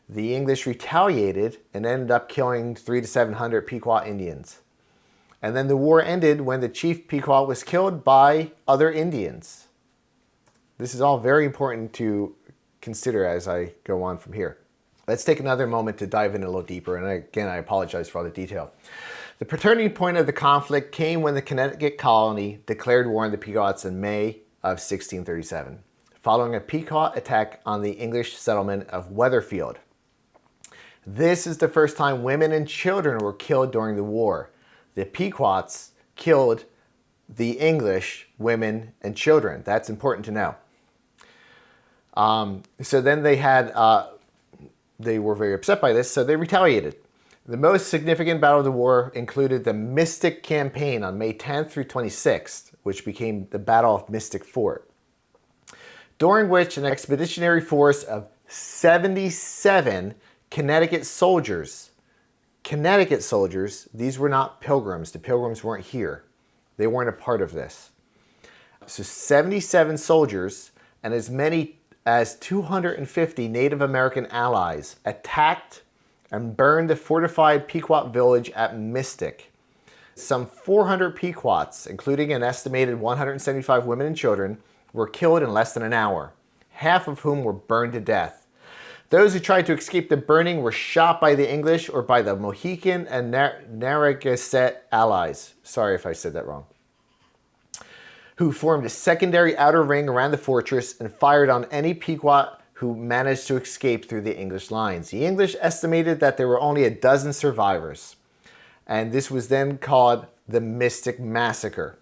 A: The English retaliated and ended up killing 300 to 700 Pequot Indians. And then the war ended when the chief Pequot was killed by other Indians. This is all very important to consider as I go on from here. Let's take another moment to dive in a little deeper. And again, I apologize for all the detail. The turning point of the conflict came when the Connecticut colony declared war on the Pequots in May of 1637, following a Pequot attack on the English settlement of Weatherfield. This is the first time women and children were killed during the war. The Pequots killed the English women and children. That's important to know. So then they were very upset by this, so they retaliated. The most significant battle of the war included the Mystic Campaign on May 10th through 26th, which became the Battle of Mystic Fort, during which an expeditionary force of 77 Connecticut soldiers, these were not Pilgrims. The Pilgrims weren't here. They weren't a part of this. So 77 soldiers and as many as 250 Native American allies attacked and burned the fortified Pequot village at Mystic. Some 400 Pequots, including an estimated 175 women and children, were killed in less than an hour, half of whom were burned to death. Those who tried to escape the burning were shot by the English or by the Mohican and Narragansett allies. Sorry if I said that wrong. Who formed a secondary outer ring around the fortress and fired on any Pequot who managed to escape through the English lines. The English estimated that there were only a dozen survivors, and this was then called the Mystic Massacre.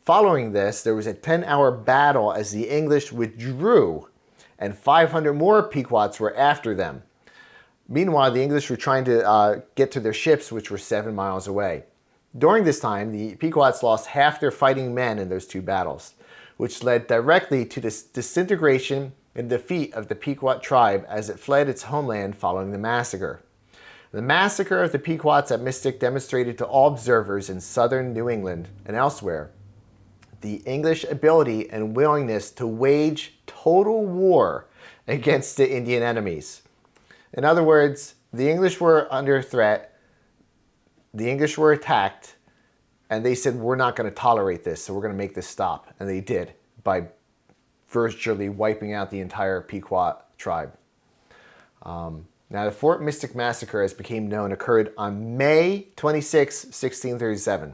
A: Following this, there was a 10-hour battle as the English withdrew, and 500 more Pequots were after them. Meanwhile, the English were trying to get to their ships, which were 7 miles away. During this time, the Pequots lost half their fighting men in those two battles, which led directly to the disintegration and defeat of the Pequot tribe as it fled its homeland following the massacre. The massacre of the Pequots at Mystic demonstrated to all observers in southern New England and elsewhere the English ability and willingness to wage total war against the Indian enemies. In other words, the English were under threat, the English were attacked, and they said, we're not going to tolerate this, so we're going to make this stop. And they did by virtually wiping out the entire Pequot tribe. Now, the Fort Mystic Massacre, as became known, occurred on May 26, 1637.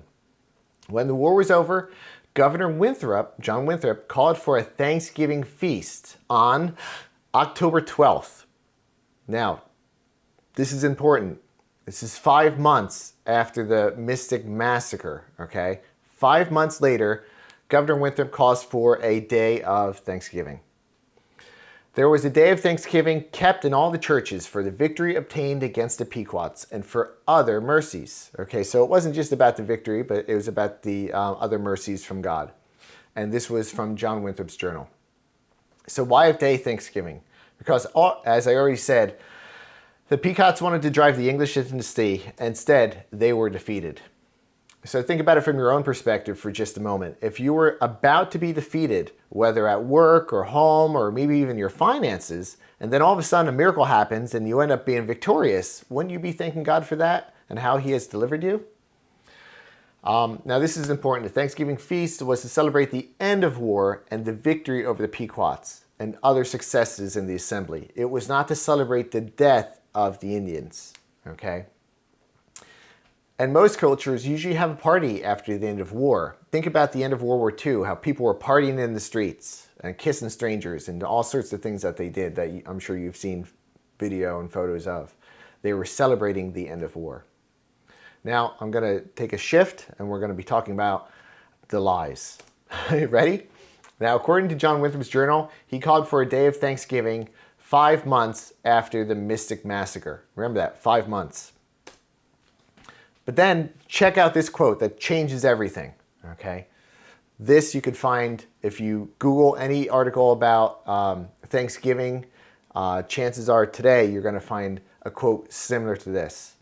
A: When the war was over, Governor Winthrop, John Winthrop, called for a Thanksgiving feast on October 12th. Now, this is important. This is 5 months after the Mystic Massacre, okay? 5 months later, Governor Winthrop calls for a day of Thanksgiving. There was a day of Thanksgiving kept in all the churches for the victory obtained against the Pequots and for other mercies. Okay, so it wasn't just about the victory, but it was about the other mercies from God. And this was from John Winthrop's journal. So why a day Thanksgiving? Because, as I already said, the Pequots wanted to drive the English into the sea. Instead, they were defeated. So think about it from your own perspective for just a moment. If you were about to be defeated, whether at work or home or maybe even your finances, and then all of a sudden a miracle happens and you end up being victorious, wouldn't you be thanking God for that and how He has delivered you? Now this is important. The Thanksgiving feast was to celebrate the end of war and the victory over the Pequots and other successes in the assembly. It was not to celebrate the death of the Indians, okay? And most cultures usually have a party after the end of war. Think about the end of World War II, how people were partying in the streets and kissing strangers and all sorts of things that they did that I'm sure you've seen video and photos of. They were celebrating the end of war. Now I'm going to take a shift and we're going to be talking about the lies. Ready? Now, according to John Winthrop's journal, he called for a day of Thanksgiving 5 months after the Mystic Massacre. Remember that, 5 months. But then check out this quote that changes everything, okay? This you could find if you Google any article about Thanksgiving. Chances are today you're going to find a quote similar to this.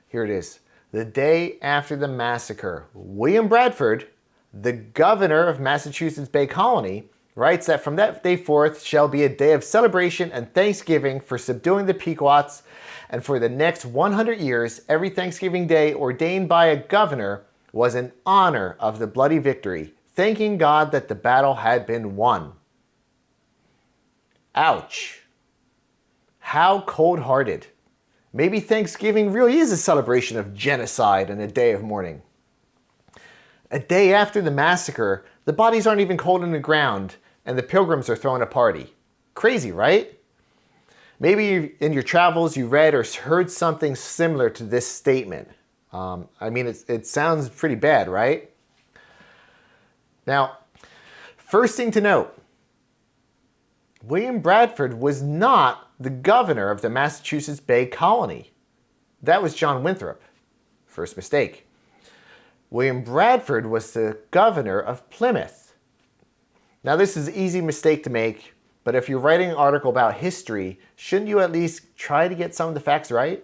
A: Here it is. The day after the massacre, William Bradford, the governor of Massachusetts Bay Colony, writes that from that day forth shall be a day of celebration and thanksgiving for subduing the Pequots, and for the next 100 years, every Thanksgiving day ordained by a governor was in honor of the bloody victory, thanking God that the battle had been won. Ouch. How cold-hearted. Maybe Thanksgiving really is a celebration of genocide and a day of mourning. A day after the massacre, the bodies aren't even cold in the ground, and the Pilgrims are throwing a party. Crazy, right? Maybe in your travels you read or heard something similar to this statement. I mean, it sounds pretty bad, right? Now, first thing to note, William Bradford was not the governor of the Massachusetts Bay Colony. That was John Winthrop. First mistake. William Bradford was the governor of Plymouth. Now, this is an easy mistake to make, but if you're writing an article about history, shouldn't you at least try to get some of the facts right?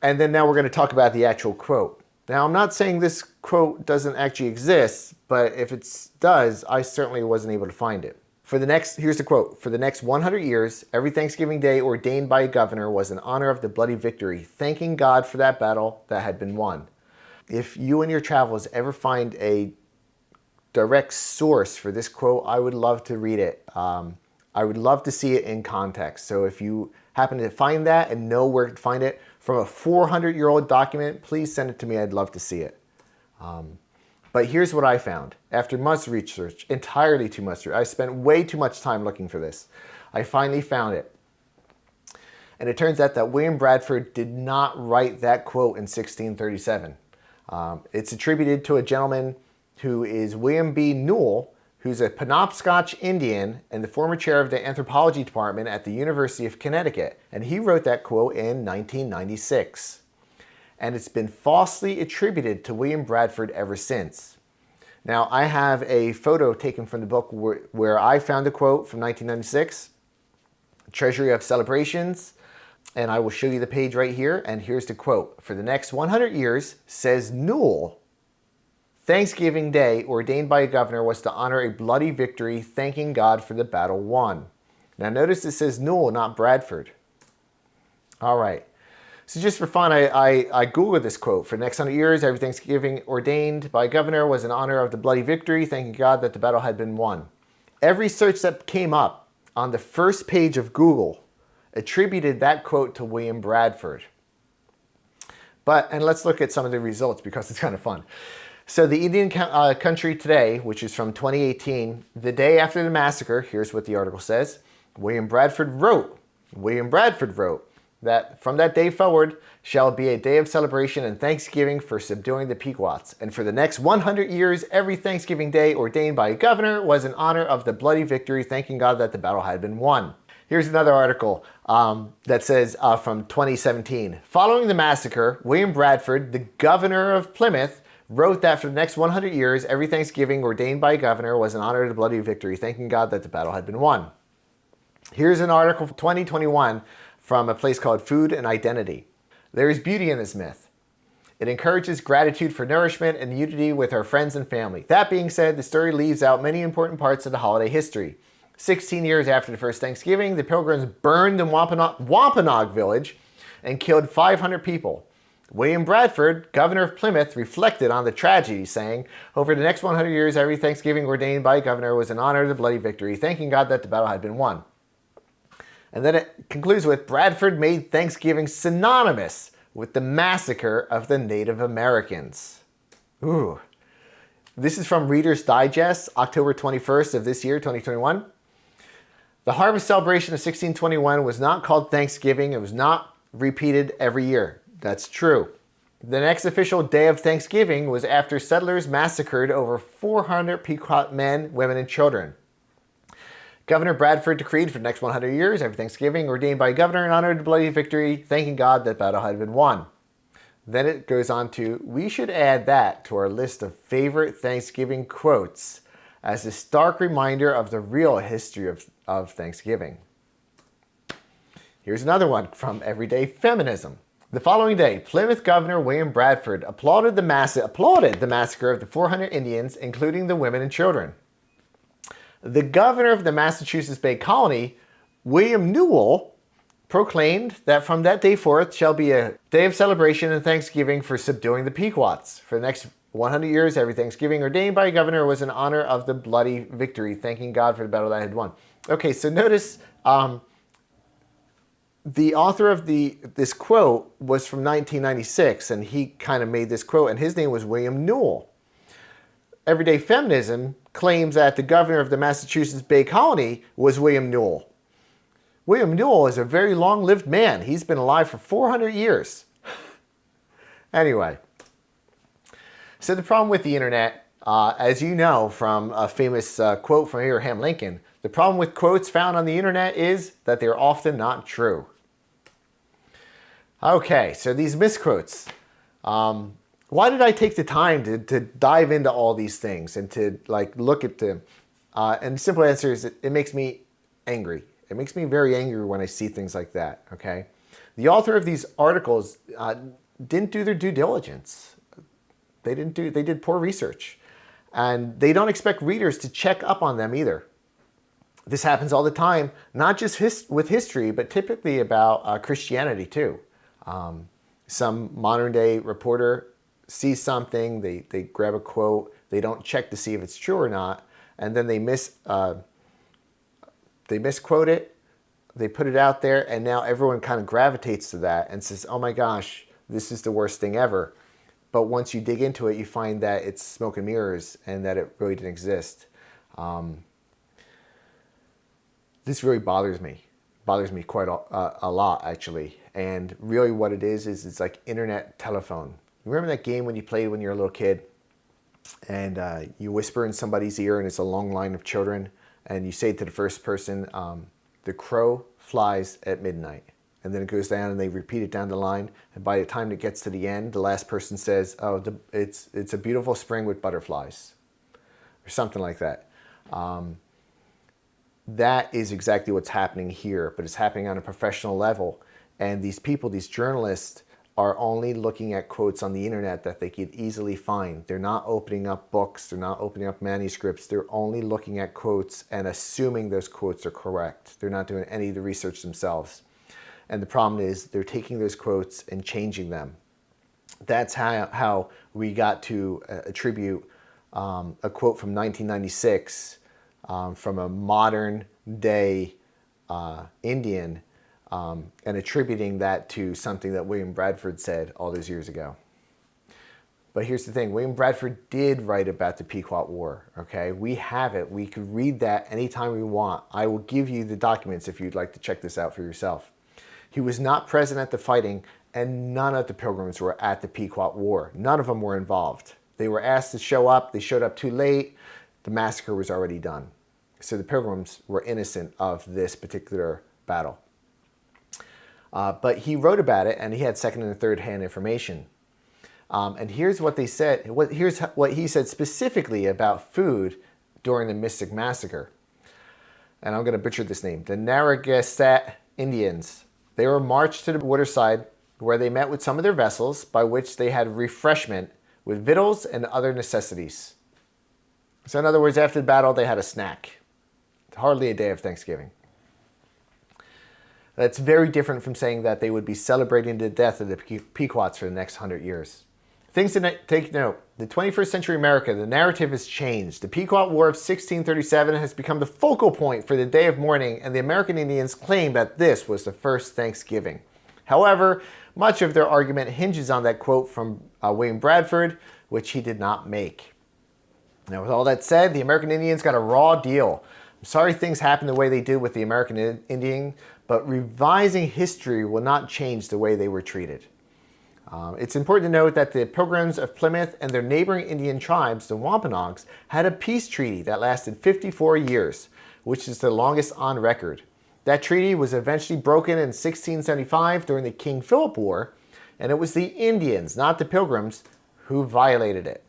A: And then now we're going to talk about the actual quote. Now, I'm not saying this quote doesn't actually exist, but if it does, I certainly wasn't able to find it. Here's the quote. For the next 100 years, every Thanksgiving day ordained by a governor was in honor of the bloody victory, thanking God for that battle that had been won. If you in your travels ever find a direct source for this quote, I would love to read it. I would love to see it in context. So if you happen to find that and know where to find it from a 400-year-old document, please send it to me. I'd love to see it. But here's what I found. After much research, entirely too much research, I spent way too much time looking for this. I finally found it. And it turns out that William Bradford did not write that quote in 1637. It's attributed to a gentleman who is William B. Newell, who's a Penobscot Indian and the former chair of the anthropology department at the University of Connecticut. And he wrote that quote in 1996. And it's been falsely attributed to William Bradford ever since. Now, I have a photo taken from the book where I found the quote from 1996, Treasury of Celebrations, and I will show you the page right here, and here's the quote. For the next 100 years, says Newell, Thanksgiving Day, ordained by a governor, was to honor a bloody victory, thanking God for the battle won. Now, notice it says Newell, not Bradford. All right. So just for fun, I Googled this quote. For the next 100 years, every Thanksgiving ordained by a governor was in honor of the bloody victory, thanking God that the battle had been won. Every search that came up on the first page of Google attributed that quote to William Bradford. And let's look at some of the results because it's kind of fun. So the Indian Country Today, which is from 2018, the day after the massacre, here's what the article says. William Bradford wrote that from that day forward shall be a day of celebration and thanksgiving for subduing the Pequots. And for the next 100 years, every Thanksgiving Day ordained by a governor was in honor of the bloody victory, thanking God that the battle had been won. Here's another article that says from 2017. Following the massacre, William Bradford, the governor of Plymouth, wrote that for the next 100 years, every Thanksgiving ordained by a governor was in honor of the bloody victory, thanking God that the battle had been won. Here's an article from 2021 from a place called Food and Identity. There is beauty in this myth. It encourages gratitude for nourishment and unity with our friends and family. That being said, the story leaves out many important parts of the holiday history. 16 years after the first Thanksgiving, the Pilgrims burned the Wampanoag village and killed 500 people. William Bradford, governor of Plymouth, reflected on the tragedy, saying, over the next 100 years, every Thanksgiving ordained by a governor was in honor of the bloody victory, thanking God that the battle had been won. And then it concludes with, Bradford made Thanksgiving synonymous with the massacre of the Native Americans. Ooh. This is from Reader's Digest, October 21st of this year, 2021. The harvest celebration of 1621 was not called Thanksgiving. It was not repeated every year. That's true. The next official day of Thanksgiving was after settlers massacred over 400 Pequot men, women, and children. Governor Bradford decreed for the next 100 years, every Thanksgiving, ordained by governor in honor of the bloody victory, thanking God that battle had been won. Then it goes on to, we should add that to our list of favorite Thanksgiving quotes as a stark reminder of the real history of Thanksgiving. Here's another one from Everyday Feminism. The following day, Plymouth Governor William Bradford applauded the massacre of the 400 Indians, including the women and children. The governor of the Massachusetts Bay Colony, William Newell, proclaimed that from that day forth shall be a day of celebration and thanksgiving for subduing the Pequots. For the next 100 years, every Thanksgiving ordained by a governor was in honor of the bloody victory, thanking God for the battle that had won. Okay, so notice the author of this quote was from 1996, and he kind of made this quote, and his name was William Newell. Everyday Feminism claims that the governor of the Massachusetts Bay Colony was William Newell. William Newell is a very long-lived man. He's been alive for 400 years. Anyway, so the problem with the internet, as you know from a famous quote from Abraham Lincoln, the problem with quotes found on the internet is that they're often not true. Okay, so these misquotes. Why did I take the time to dive into all these things and to look at them? And the simple answer is it makes me angry. It makes me very angry when I see things like that, okay? The author of these articles didn't do their due diligence. They did poor research. And they don't expect readers to check up on them either. This happens all the time, not just with history, but typically about Christianity too. Some modern day reporter sees something, they grab a quote, they don't check to see if it's true or not, and then they misquote it, they put it out there, and now everyone kind of gravitates to that and says, oh my gosh, this is the worst thing ever. But once you dig into it, you find that it's smoke and mirrors and that it really didn't exist. This really bothers me quite a lot, actually. And really what it is it's like internet telephone. Remember that game when you played when you were a little kid and you whisper in somebody's ear and it's a long line of children, and you say to the first person, the crow flies at midnight. And then it goes down and they repeat it down the line. And by the time it gets to the end, the last person says, oh, it's a beautiful spring with butterflies. Or something like that. That is exactly what's happening here, but it's happening on a professional level. And these people, these journalists, are only looking at quotes on the internet that they could easily find. They're not opening up books, they're not opening up manuscripts, they're only looking at quotes and assuming those quotes are correct. They're not doing any of the research themselves. And the problem is they're taking those quotes and changing them. That's how we got to attribute a quote from 1996 from a modern day Indian and attributing that to something that William Bradford said all those years ago. But here's the thing, William Bradford did write about the Pequot War, okay? We have it, we could read that anytime we want. I will give you the documents if you'd like to check this out for yourself. He was not present at the fighting, and none of the Pilgrims were at the Pequot War. None of them were involved. They were asked to show up, they showed up too late, the massacre was already done. So the Pilgrims were innocent of this particular battle. But he wrote about it, and he had second and third hand information. And here's what they said. Here's what he said specifically about food during the Mystic Massacre. And I'm going to butcher this name. The Narragansett Indians. They were marched to the waterside where they met with some of their vessels by which they had refreshment with victuals and other necessities. So in other words, after the battle, they had a snack. Hardly a day of Thanksgiving. That's very different from saying that they would be celebrating the death of the Pequots for the next 100 years. Things to take note. The 21st century America, the narrative has changed. The Pequot War of 1637 has become the focal point for the day of mourning, and the American Indians claim that this was the first Thanksgiving. However, much of their argument hinges on that quote from William Bradford, which he did not make. Now, with all that said, the American Indians got a raw deal. I'm sorry things happened the way they did with the American Indian, but revising history will not change the way they were treated. It's important to note that the Pilgrims of Plymouth and their neighboring Indian tribes, the Wampanoags, had a peace treaty that lasted 54 years, which is the longest on record. That treaty was eventually broken in 1675 during the King Philip War, and it was the Indians, not the Pilgrims, who violated it.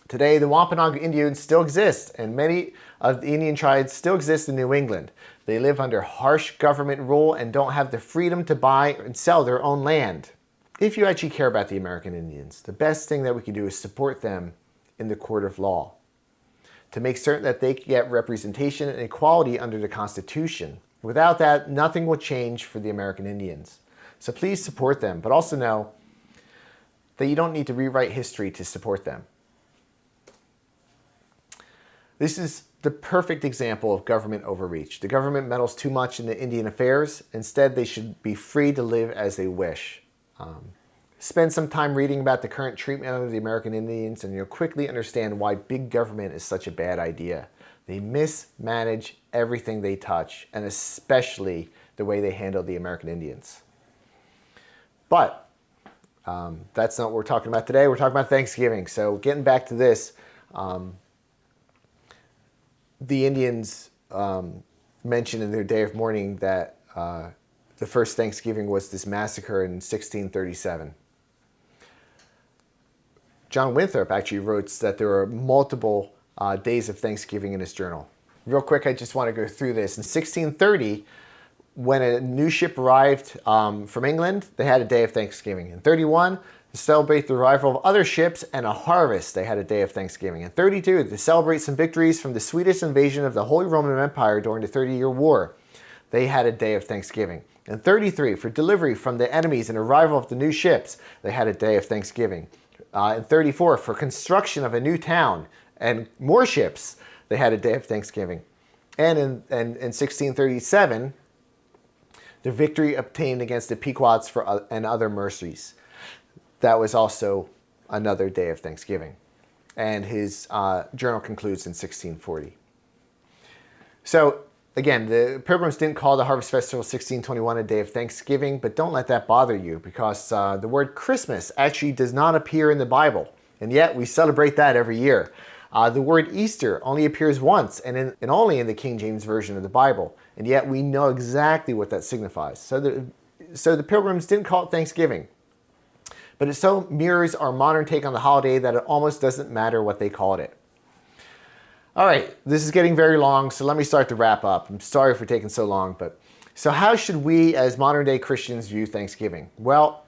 A: Today, the Wampanoag Indians still exist, and many of the Indian tribes still exist in New England. They live under harsh government rule and don't have the freedom to buy and sell their own land. If you actually care about the American Indians, the best thing that we can do is support them in the court of law to make certain that they get representation and equality under the Constitution. Without that, nothing will change for the American Indians. So please support them, but also know that you don't need to rewrite history to support them. This is the perfect example of government overreach. The government meddles too much in the Indian affairs. Instead, they should be free to live as they wish. Spend some time reading about the current treatment of the American Indians and you'll quickly understand why big government is such a bad idea. They mismanage everything they touch, and especially the way they handle the American Indians. But that's not what we're talking about today. We're talking about Thanksgiving. So getting back to this, the Indians mentioned in their day of mourning that the first Thanksgiving was this massacre in 1637. John Winthrop actually wrote that there are multiple days of Thanksgiving in his journal. Real quick, I just want to go through this. In 1630, when a new ship arrived from England, they had a day of Thanksgiving. In 31, to celebrate the arrival of other ships and a harvest, they had a day of Thanksgiving. In 32, to celebrate some victories from the Swedish invasion of the Holy Roman Empire during the 30-Year War, they had a day of Thanksgiving. In 33, for delivery from the enemies and arrival of the new ships, they had a day of Thanksgiving. In 34, for construction of a new town and more ships, they had a day of Thanksgiving. And in 1637, the victory obtained against the Pequots and other mercies. That was also another day of Thanksgiving. And his journal concludes in 1640. So, again, the Pilgrims didn't call the Harvest Festival 1621 a day of Thanksgiving, but don't let that bother you because the word Christmas actually does not appear in the Bible, and yet we celebrate that every year. The word Easter only appears once and only in the King James Version of the Bible, and yet we know exactly what that signifies. So the Pilgrims didn't call it Thanksgiving, but it so mirrors our modern take on the holiday that it almost doesn't matter what they called it. All right, this is getting very long, so let me start to wrap up. I'm sorry for taking so long, so how should we as modern day Christians view Thanksgiving? Well,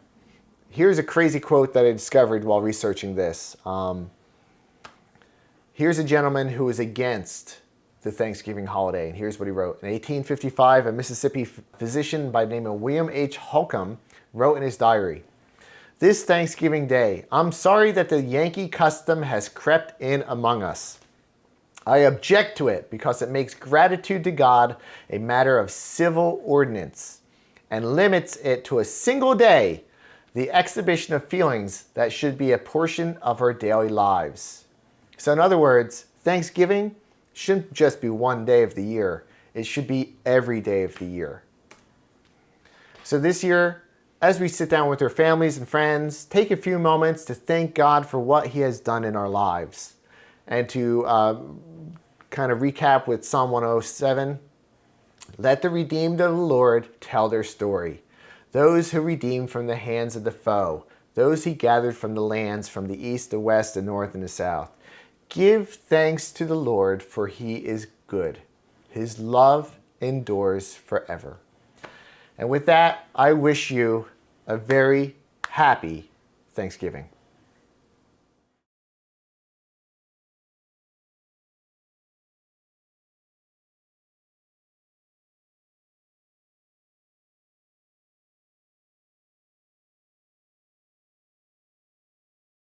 A: here's a crazy quote that I discovered while researching this. Here's a gentleman who was against the Thanksgiving holiday, and here's what he wrote. In 1855, a Mississippi physician by the name of William H Holcomb wrote in his diary, "This Thanksgiving Day, I'm sorry that the Yankee custom has crept in among us. I object to it because it makes gratitude to God a matter of civil ordinance and limits it to a single day, the exhibition of feelings that should be a portion of our daily lives." So in other words, Thanksgiving shouldn't just be one day of the year. It should be every day of the year. So this year, as we sit down with our families and friends, take a few moments to thank God for what He has done in our lives. And to kind of recap with Psalm 107, let the redeemed of the Lord tell their story. Those who redeemed from the hands of the foe, those He gathered from the lands, from the east, the west, the north, and the south. Give thanks to the Lord, for He is good. His love endures forever. And with that, I wish you a very happy Thanksgiving.